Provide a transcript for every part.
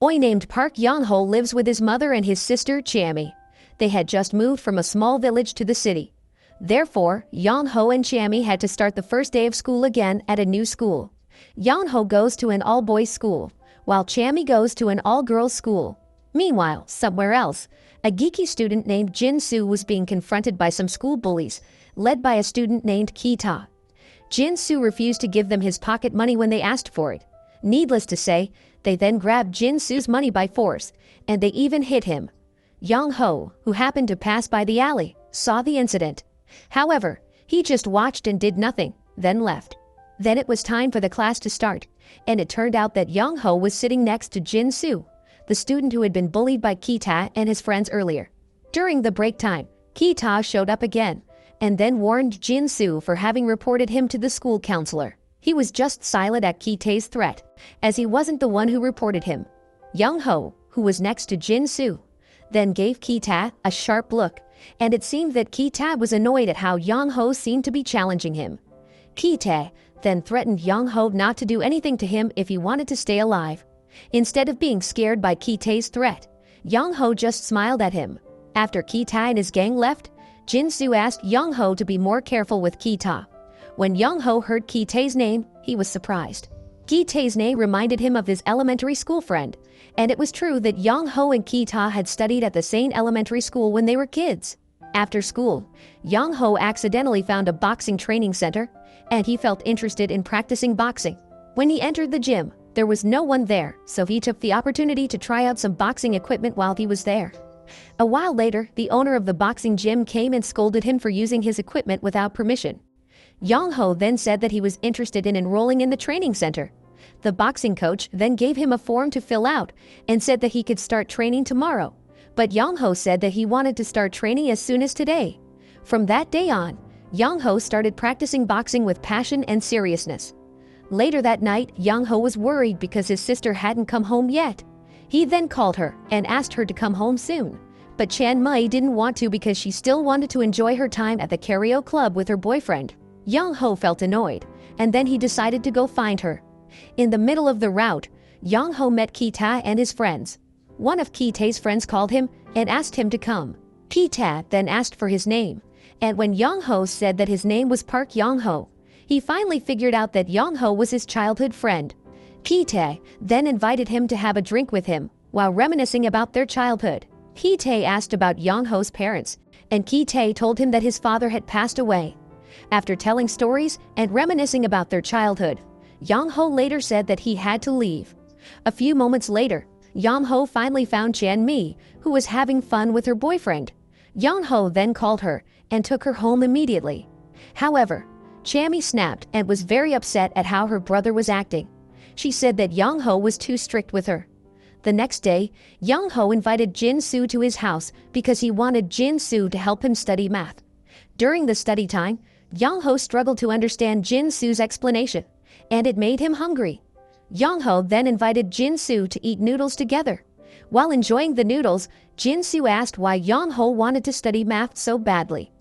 boy named Park Young-ho lives with his mother and his sister Chami. They had just moved from a small village to the city. Therefore, Young-ho and Chami had to start the first day of school again at a new school. Young-ho goes to an all-boys school, while Chami goes to an all-girls school. Meanwhile, somewhere else, a geeky student named Jin-soo was being confronted by some school bullies, led by a student named Kita. Jin-soo refused to give them his pocket money when they asked for it. Needless to say, they then grabbed Jin-soo's money by force, and they even hit him. Young-ho, who happened to pass by the alley, saw the incident. However, he just watched and did nothing, then left. Then it was time for the class to start, and it turned out that Young-ho was sitting next to Jin-soo, the student who had been bullied by Kita and his friends earlier. During the break time, Kita showed up again, and then warned Jin-soo for having reported him to the school counselor. He was just silent at Kita's threat, as he wasn't the one who reported him. Young-ho, who was next to Jin-soo, then gave Kita a sharp look, and it seemed that Kita was annoyed at how Young-ho seemed to be challenging him. Kita then threatened Young-ho not to do anything to him if he wanted to stay alive. Instead of being scared by Kita's threat, Young-ho just smiled at him. After Kita and his gang left, Jin-soo asked Young-ho to be more careful with Kita. When Young-ho heard Kita's name, he was surprised. Kita's name reminded him of his elementary school friend, and it was true that Young-ho and Kita had studied at the same elementary school when they were kids. After school, Young-ho accidentally found a boxing training center, and he felt interested in practicing boxing. When he entered the gym, there was no one there, so he took the opportunity to try out some boxing equipment while he was there. A while later, the owner of the boxing gym came and scolded him for using his equipment without permission. Young-ho then said that he was interested in enrolling in the training center. The boxing coach then gave him a form to fill out and said that he could start training tomorrow. But Young-ho said that he wanted to start training as soon as today. From that day on, Young-ho started practicing boxing with passion and seriousness. Later that night, Young-ho was worried because his sister hadn't come home yet. He then called her and asked her to come home soon. But Chan Mei didn't want to because she still wanted to enjoy her time at the karaoke club with her boyfriend. Young-ho felt annoyed, and then he decided to go find her. In the middle of the route, Young-ho met Kita and his friends. One of Kita's friends called him and asked him to come. Kita then asked for his name, and when Young-ho said that his name was Park Young-ho, he finally figured out that Young-ho was his childhood friend. Kita then invited him to have a drink with him, while reminiscing about their childhood. Kita asked about Young-ho's parents, and Kita told him that his father had passed away. After telling stories and reminiscing about their childhood, Young-ho later said that he had to leave. A few moments later, Young-ho finally found Chan Mei, who was having fun with her boyfriend. Young-ho then called her and took her home immediately. However, Chami snapped and was very upset at how her brother was acting. She said that Young-ho was too strict with her. The next day, Young-ho invited Jin-soo to his house because he wanted Jin-soo to help him study math. During the study time, Young-ho struggled to understand Jin-soo's explanation, and it made him hungry. Young-ho then invited Jin-soo to eat noodles together. While enjoying the noodles, Jin-soo asked why Young-ho wanted to study math so badly.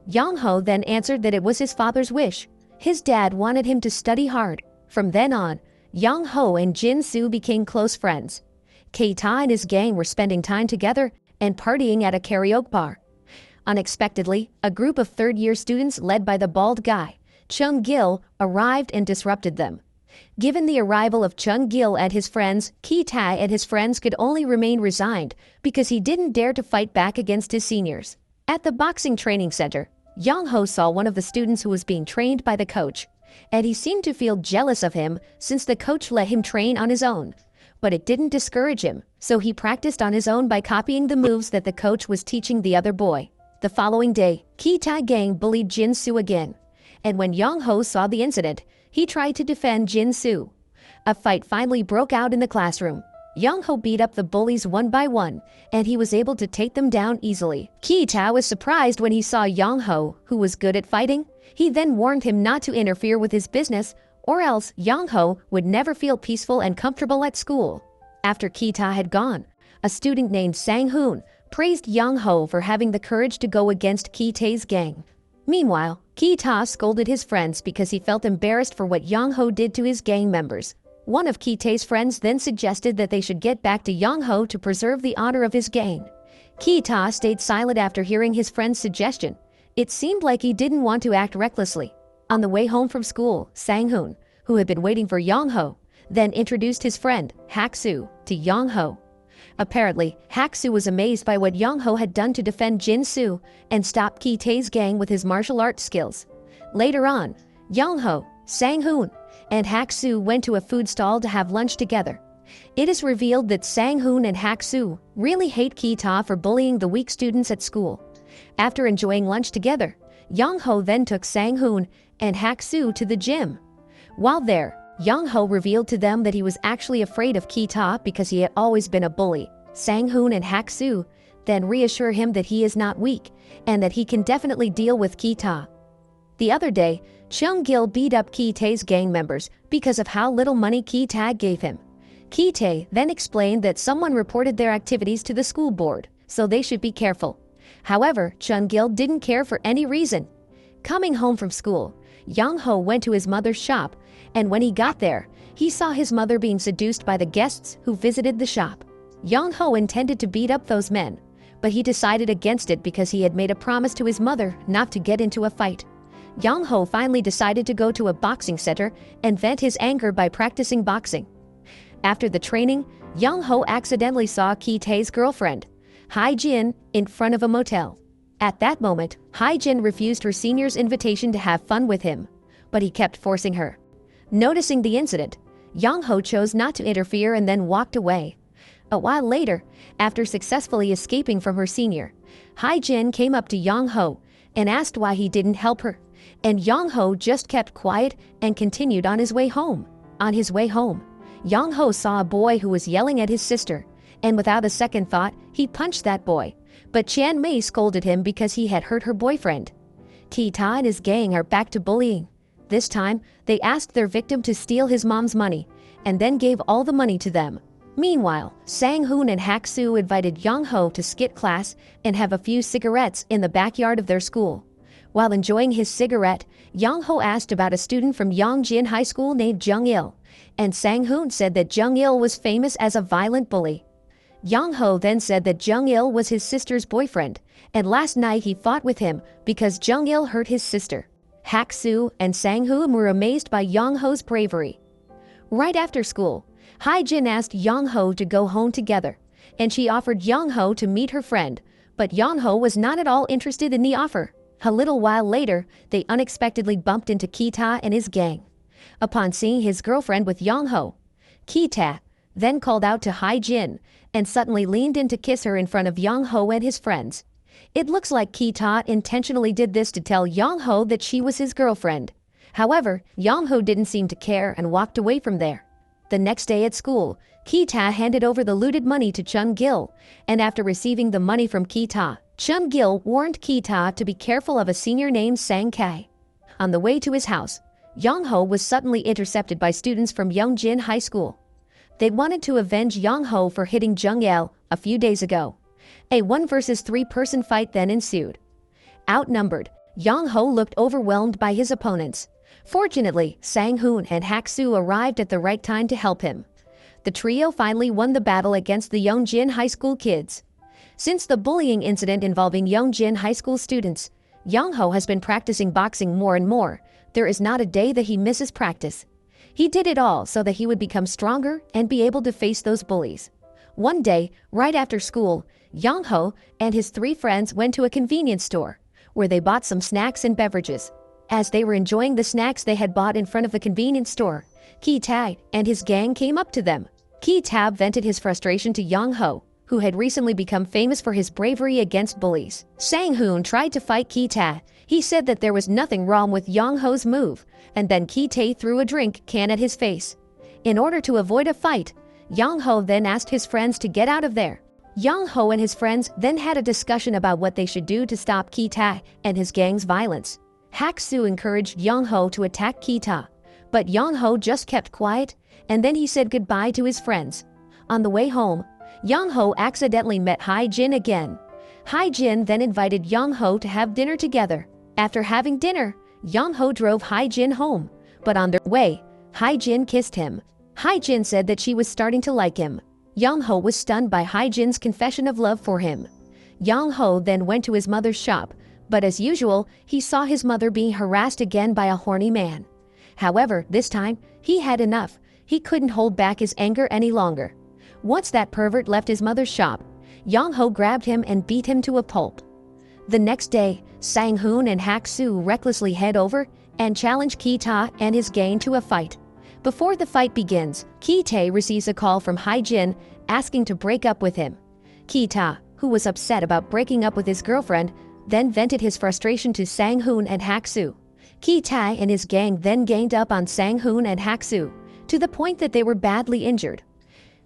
Young-ho then answered that it was his father's wish. His dad wanted him to study hard. From then on, Young-ho and Jin-soo became close friends. Keita and his gang were spending time together and partying at a karaoke bar. Unexpectedly, a group of third-year students led by the bald guy, Chung-gil, arrived and disrupted them. Given the arrival of Chung-gil and his friends, Keita and his friends could only remain resigned because he didn't dare to fight back against his seniors. At the boxing training center, Young-ho saw one of the students who was being trained by the coach, and he seemed to feel jealous of him since the coach let him train on his own. But it didn't discourage him, so he practiced on his own by copying the moves that the coach was teaching the other boy. The following day, Kita gang bullied Jin-soo again, and when Young-ho saw the incident, he tried to defend Jin-soo. A fight finally broke out in the classroom. Young-ho beat up the bullies one by one, and he was able to take them down easily. Kita was surprised when he saw Young-ho, who was good at fighting. He then warned him not to interfere with his business, or else Young-ho would never feel peaceful and comfortable at school. After Kita had gone, a student named Sang-hoon praised Young-ho for having the courage to go against Kita's gang. Meanwhile, Kita scolded his friends because he felt embarrassed for what Young-ho did to his gang members. One of Ki-tae's friends then suggested that they should get back to Young-ho to preserve the honor of his gang. Ki-tae stayed silent after hearing his friend's suggestion. It seemed like he didn't want to act recklessly. On the way home from school, Sang-hoon, who had been waiting for Young-ho, then introduced his friend, Hak-soo, to Young-ho. Apparently, Hak-soo was amazed by what Young-ho had done to defend Jin-soo and stop Ki-tae's gang with his martial arts skills. Later on, Young-ho, Sang-hoon, and Hak-soo went to a food stall to have lunch together. It is revealed that Sang-hoon and Hak-soo really hate Ki-tae for bullying the weak students at school. After enjoying lunch together, Young-ho then took Sang-hoon and Hak-soo to the gym. While there, Young-ho revealed to them that he was actually afraid of Ki-tae because he had always been a bully. Sang-hoon and Hak-soo then reassure him that he is not weak and that he can definitely deal with Ki-tae. The other day, Chung-gil beat up Ki-tae's gang members because of how little money Ki-tae gave him. Ki-tae then explained that someone reported their activities to the school board, so they should be careful. However, Chung-gil didn't care for any reason. Coming home from school, Young-ho went to his mother's shop, and when he got there, he saw his mother being seduced by the guests who visited the shop. Young-ho intended to beat up those men, but he decided against it because he had made a promise to his mother not to get into a fight. Young-ho finally decided to go to a boxing center and vent his anger by practicing boxing. After the training, Young-ho accidentally saw Ki-tae's girlfriend, Hae-jin, in front of a motel. At that moment, Hae-jin refused her senior's invitation to have fun with him, but he kept forcing her. Noticing the incident, Young-ho chose not to interfere and then walked away. A while later, after successfully escaping from her senior, Hae-jin came up to Young-ho and asked why he didn't help her, and Young-ho just kept quiet and continued on his way home. On his way home, Young-ho saw a boy who was yelling at his sister, and without a second thought, he punched that boy. But Chan Mei scolded him because he had hurt her boyfriend. Ki-tae and his gang are back to bullying. This time, they asked their victim to steal his mom's money, and then gave all the money to them. Meanwhile, Sang-hoon and Hak-soo invited Young-ho to skit class and have a few cigarettes in the backyard of their school. While enjoying his cigarette, Young-ho asked about a student from Yongjin High School named Jung-il, and Sang-hoon said that Jung-il was famous as a violent bully. Young-ho then said that Jung-il was his sister's boyfriend, and last night he fought with him because Jung-il hurt his sister. Hak-soo and Sang-hoon were amazed by Young-ho's bravery. Right after school, Hae-jin asked Young-ho to go home together, and she offered Young-ho to meet her friend, but Young-ho was not at all interested in the offer. A little while later, they unexpectedly bumped into Ki-tae and his gang. Upon seeing his girlfriend with Young-ho, Ki-tae then called out to Hae-jin and suddenly leaned in to kiss her in front of Young-ho and his friends. It looks like Ki-tae intentionally did this to tell Young-ho that she was his girlfriend. However, Young-ho didn't seem to care and walked away from there. The next day at school, Ki-tae handed over the looted money to Chung-gil, and after receiving the money from Ki-tae, Chung-gil warned Ki-tae to be careful of a senior named Sang-kae. On the way to his house, Young-ho was suddenly intercepted by students from Yongjin High School. They wanted to avenge Young-ho for hitting Jung-il a few days ago. A 1 versus 3 person fight then ensued. Outnumbered, Young-ho looked overwhelmed by his opponents. Fortunately, Sang-hoon and Hak-soo arrived at the right time to help him. The trio finally won the battle against the Yongjin High School kids. Since the bullying incident involving Yongjin High School students, Young-ho has been practicing boxing more and more. There is not a day that he misses practice. He did it all so that he would become stronger and be able to face those bullies. One day, right after school, Young-ho and his 3 friends went to a convenience store, where they bought some snacks and beverages. As they were enjoying the snacks they had bought in front of the convenience store, Ki-tae and his gang came up to them. Ki-tae vented his frustration to Young-ho, who had recently become famous for his bravery against bullies. Sang-hoon tried to fight Ki-tae. He said that there was nothing wrong with Young-ho's move, and then Ki-tae threw a drink can at his face. In order to avoid a fight, Young-ho then asked his friends to get out of there. Young-ho and his friends then had a discussion about what they should do to stop Ki-tae and his gang's violence. Hak-soo encouraged Young-ho to attack Ki-tae, but Young-ho just kept quiet, and then he said goodbye to his friends. On the way home, Young-ho accidentally met Hae-jin again. Hae-jin then invited Young-ho to have dinner together. After having dinner, Young-ho drove Hae-jin home, but on their way, Hae-jin kissed him. Hai-jin said that she was starting to like him. Yang-ho was stunned by Hai-jin's confession of love for him. Yang-ho then went to his mother's shop, but as usual, he saw his mother being harassed again by a horny man. However, this time, he had enough. He couldn't hold back his anger any longer. Once that pervert left his mother's shop, Yang-ho grabbed him and beat him to a pulp. The next day, Sang-hoon and Hak-soo recklessly head over and challenge Ki-ta and his gang to a fight. Before the fight begins, Ki-tae receives a call from Hai-jin asking to break up with him. Ki-ta, who was upset about breaking up with his girlfriend, then vented his frustration to Sang-hoon and Hak-soo. Ki-tae and his gang then ganged up on Sang-hoon and Hak-soo, to the point that they were badly injured.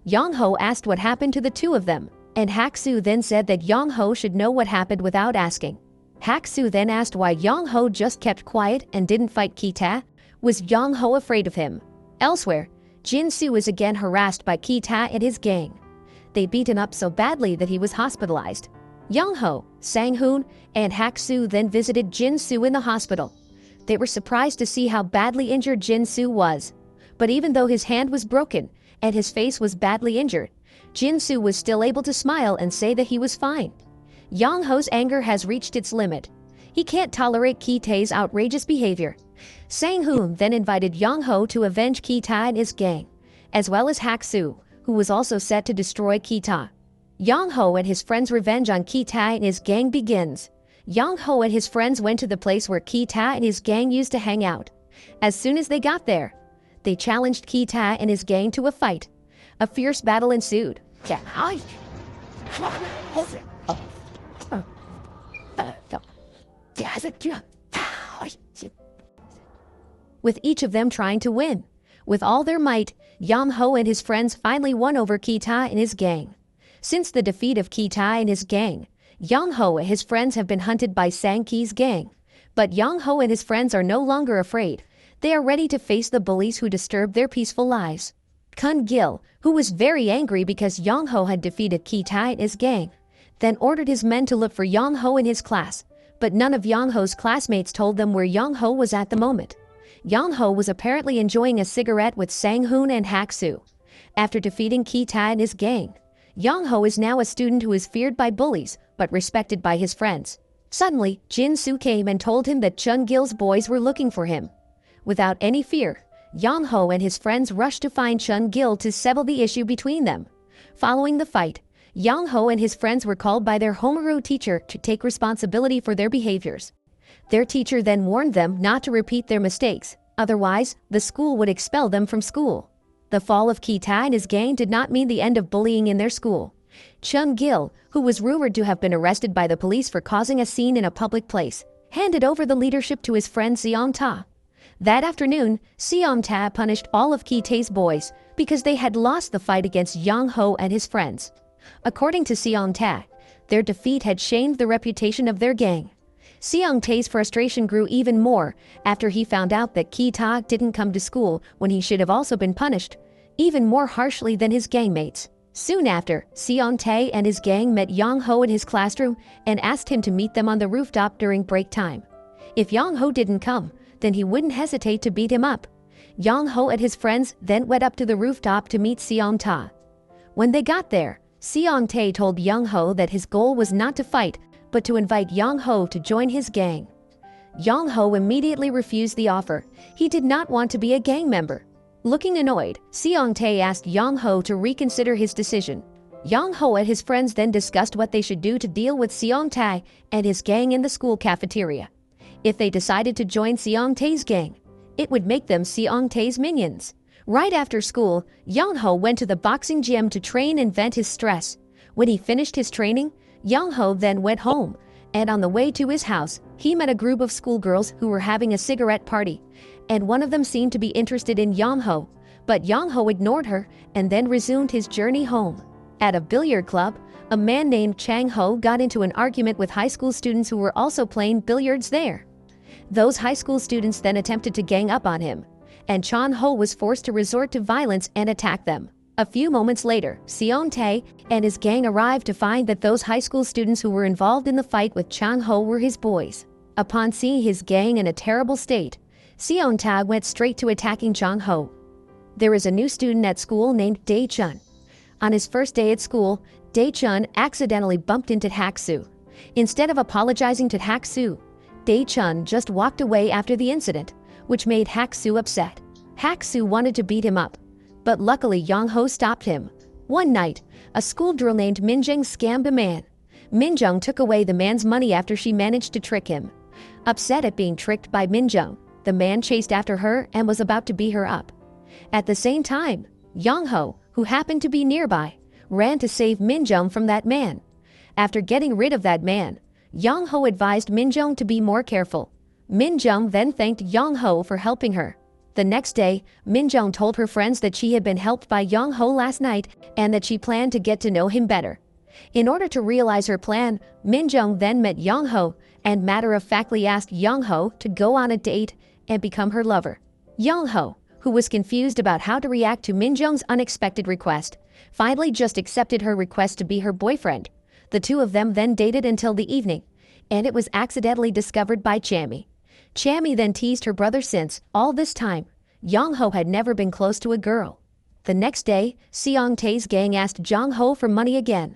Yang-ho asked what happened to the two of them, and Hak-soo then said that Yang-ho should know what happened without asking. Hak-soo then asked why Yang-ho just kept quiet and didn't fight Ki-tae. Was Yang-ho afraid of him? Elsewhere, Jin-soo is again harassed by Ki-tae and his gang. They beat him up so badly that he was hospitalized. Yang-ho, Sang-hoon, and Hak-soo then visited Jin-soo in the hospital. They were surprised to see how badly injured Jin-soo was. But even though his hand was broken and his face was badly injured, Jin-soo was still able to smile and say that he was fine. Yang-ho's anger has reached its limit. He can't tolerate Ki-tae's outrageous behavior. Sang-hoon then invited Yang-ho to avenge Ki-tae and his gang, as well as Hak-soo, who was also set to destroy Ki-tae. Yang-ho and his friends' revenge on Ki-tae and his gang begins. Yang-ho and his friends went to the place where Ki-tae and his gang used to hang out. As soon as they got there, they challenged Ki-tae and his gang to a fight. A fierce battle ensued. With each of them trying to win. With all their might, Yang-ho and his friends finally won over Ki-tae and his gang. Since the defeat of Ki-tae and his gang, Yang-ho and his friends have been hunted by Sang-ki's gang. But Yang-ho and his friends are no longer afraid. They are ready to face the bullies who disturbed their peaceful lives. Kun-gil, who was very angry because Yang-ho had defeated Ki-tae and his gang, then ordered his men to look for Yang-ho in his class. But none of Yang-ho's classmates told them where Yang-ho was at the moment. Yang-ho was apparently enjoying a cigarette with Sang-hoon and Hak-soo. After defeating Ki-tae and his gang, Yang-ho is now a student who is feared by bullies, but respected by his friends. Suddenly, Jin-soo came and told him that Chun-gil's boys were looking for him. Without any fear, Yang-ho and his friends rushed to find Chun-gil to settle the issue between them. Following the fight, Yang-ho and his friends were called by their homeroom teacher to take responsibility for their behaviors. Their teacher then warned them not to repeat their mistakes, otherwise, the school would expel them from school. The fall of Ki-tae and his gang did not mean the end of bullying in their school. Chun-gil, who was rumored to have been arrested by the police for causing a scene in a public place, handed over the leadership to his friend Seong-ta. That afternoon, Seong-ta punished all of Ki-tae's boys because they had lost the fight against Yang-ho and his friends. According to Seong-ta, their defeat had shamed the reputation of their gang. Seong-tae's frustration grew even more after he found out that Ki-tae didn't come to school when he should have also been punished, even more harshly than his gangmates. Soon after, Seong-tae and his gang met Yang-ho in his classroom and asked him to meet them on the rooftop during break time. If Yang-ho didn't come, then he wouldn't hesitate to beat him up. Yang-ho and his friends then went up to the rooftop to meet Seong-ta. When they got there, Seong-tae told Yang-ho that his goal was not to fight, but to invite Yang-ho to join his gang. Yang-ho immediately refused the offer. He did not want to be a gang member. Looking annoyed, Seong-tae asked Yang-ho to reconsider his decision. Yang-ho and his friends then discussed what they should do to deal with Seong-tae and his gang in the school cafeteria. If they decided to join Seong-tae's gang, it would make them Seong-tae's minions. Right after school, Yang-ho went to the boxing gym to train and vent his stress. When he finished his training, Yang-ho then went home, and on the way to his house, he met a group of schoolgirls who were having a cigarette party, and one of them seemed to be interested in Yang-ho, but Yang-ho ignored her and then resumed his journey home. At a billiard club, a man named Chang-ho got into an argument with high school students who were also playing billiards there. Those high school students then attempted to gang up on him, and Chang-ho was forced to resort to violence and attack them. A few moments later, Seong-tae and his gang arrived to find that those high school students who were involved in the fight with Chang-ho were his boys. Upon seeing his gang in a terrible state, Seong-tae went straight to attacking Chang-ho. There is a new student at school named Dae-chun. On his first day at school, Dae-chun accidentally bumped into Hak-soo. Instead of apologizing to Hak-soo, Dae-chun just walked away after the incident, which made Hak-soo upset. Hak-soo wanted to beat him up, but luckily Young-ho stopped him. One night, a schoolgirl named Min-jung scammed a man. Min-jung took away the man's money after she managed to trick him. Upset at being tricked by Min-jung, the man chased after her and was about to beat her up. At the same time, Young-ho, who happened to be nearby, ran to save Min-jung from that man. After getting rid of that man, Young-ho advised Min-jung to be more careful. Min-jung then thanked Young-ho for helping her. The next day, Min-jung told her friends that she had been helped by Young-ho last night and that she planned to get to know him better. In order to realize her plan, Min-jung then met Young-ho and matter-of-factly asked Young-ho to go on a date and become her lover. Young-ho, who was confused about how to react to Min-jung's unexpected request, finally just accepted her request to be her boyfriend. The two of them then dated until the evening, and it was accidentally discovered by Chammy. Chammy then teased her brother since, all this time, Young-ho had never been close to a girl. The next day, Seong-tae's gang asked Jong-ho for money again.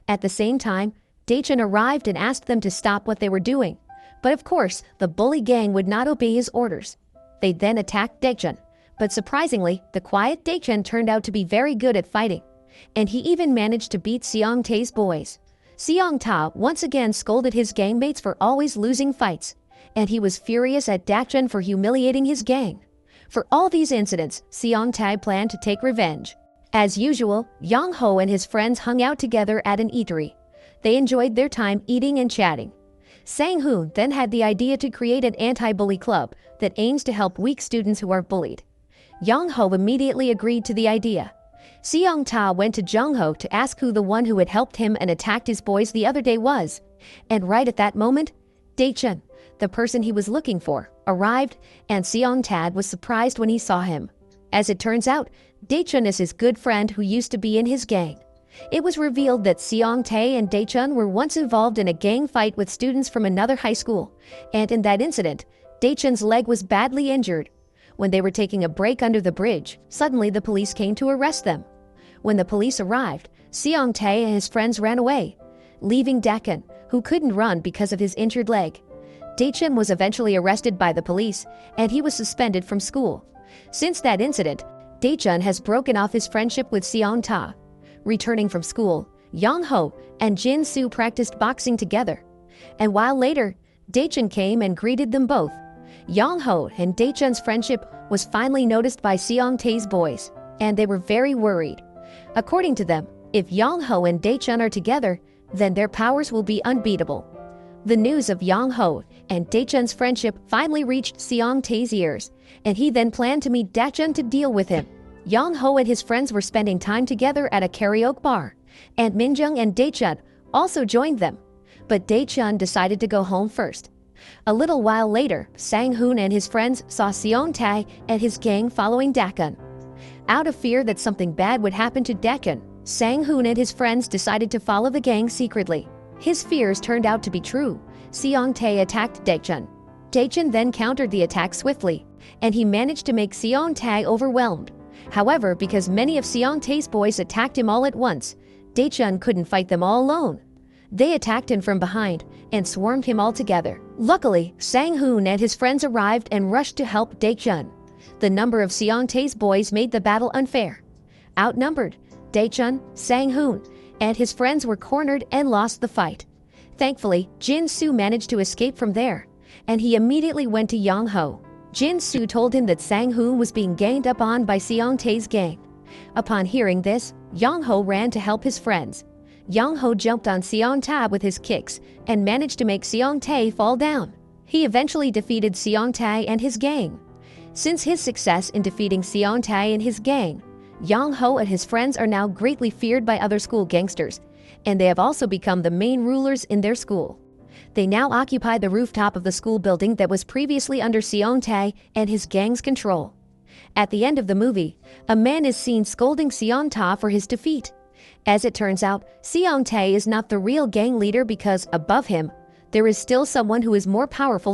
At the same time, Dae-chun arrived and asked them to stop what they were doing. But of course, the bully gang would not obey his orders. They then attacked Dae-chun. But surprisingly, the quiet Dae-chun turned out to be very good at fighting. And he even managed to beat Seong-tae's boys. Seong-ta once again scolded his gangmates for always losing fights. And he was furious at Dae-chun for humiliating his gang. For all these incidents, Seong-tae planned to take revenge. As usual, Young-ho and his friends hung out together at an eatery. They enjoyed their time eating and chatting. Sang-hoon then had the idea to create an anti-bully club that aims to help weak students who are bullied. Young-ho immediately agreed to the idea. Seong-ta went to Jung-ho to ask who the one who had helped him and attacked his boys the other day was. And right at that moment, Dae-chun, the person he was looking for, arrived, and Seong-ta was surprised when he saw him. As it turns out, Dae-chun is his good friend who used to be in his gang. It was revealed that Seong-tae and Dae-chun were once involved in a gang fight with students from another high school, and in that incident, Dae-chun's leg was badly injured. When they were taking a break under the bridge, suddenly the police came to arrest them. When the police arrived, Seong-tae and his friends ran away, leaving Dae-chun, who couldn't run because of his injured leg. Dae-chun was eventually arrested by the police, and he was suspended from school. Since that incident, Dae-chun has broken off his friendship with Seong-ta. Returning from school, Young-ho and Jin-soo practiced boxing together. And while later, Dae-chun came and greeted them both. Young-ho and Dae-chun's friendship was finally noticed by Seong-tae's boys, and they were very worried. According to them, if Young-ho and Dae-chun are together, then their powers will be unbeatable. The news of Young-ho and Dae-chun's friendship finally reached Seong-tae's ears, and he then planned to meet Dae-chun to deal with him. Young-ho and his friends were spending time together at a karaoke bar, and Min-jung and Dae-chun also joined them. But Dae-chun decided to go home first. A little while later, Sang-hoon and his friends saw Seong-tae and his gang following Dae-chun. Out of fear that something bad would happen to Dae-chun, Sang-hoon and his friends decided to follow the gang secretly. His fears turned out to be true. Seong-tae attacked Dae-chun. Dae-chun then countered the attack swiftly, and he managed to make Seong-tae overwhelmed. However, because many of Seong-tae's boys attacked him all at once, Dae-chun couldn't fight them all alone. They attacked him from behind and swarmed him all together. Luckily, Sang-hoon and his friends arrived and rushed to help Dae-chun. The number of Seong-tae's boys made the battle unfair. Outnumbered, Dae-chun, Sang-hoon, and his friends were cornered and lost the fight. Thankfully, Jin-soo managed to escape from there, and he immediately went to Young-ho. Jin-soo told him that Sang-hoon was being ganged up on by Seong-tae's gang. Upon hearing this, Young-ho ran to help his friends. Young-ho jumped on Seong-tae with his kicks and managed to make Seong-tae fall down. He eventually defeated Seong-tae and his gang. Since his success in defeating Seong-tae and his gang, Young-ho and his friends are now greatly feared by other school gangsters, and they have also become the main rulers in their school. They now occupy the rooftop of the school building that was previously under Seong-tae and his gang's control. At the end of the movie, a man is seen scolding Seong-tae for his defeat. As it turns out, Seong-tae is not the real gang leader because, above him, there is still someone who is more powerful.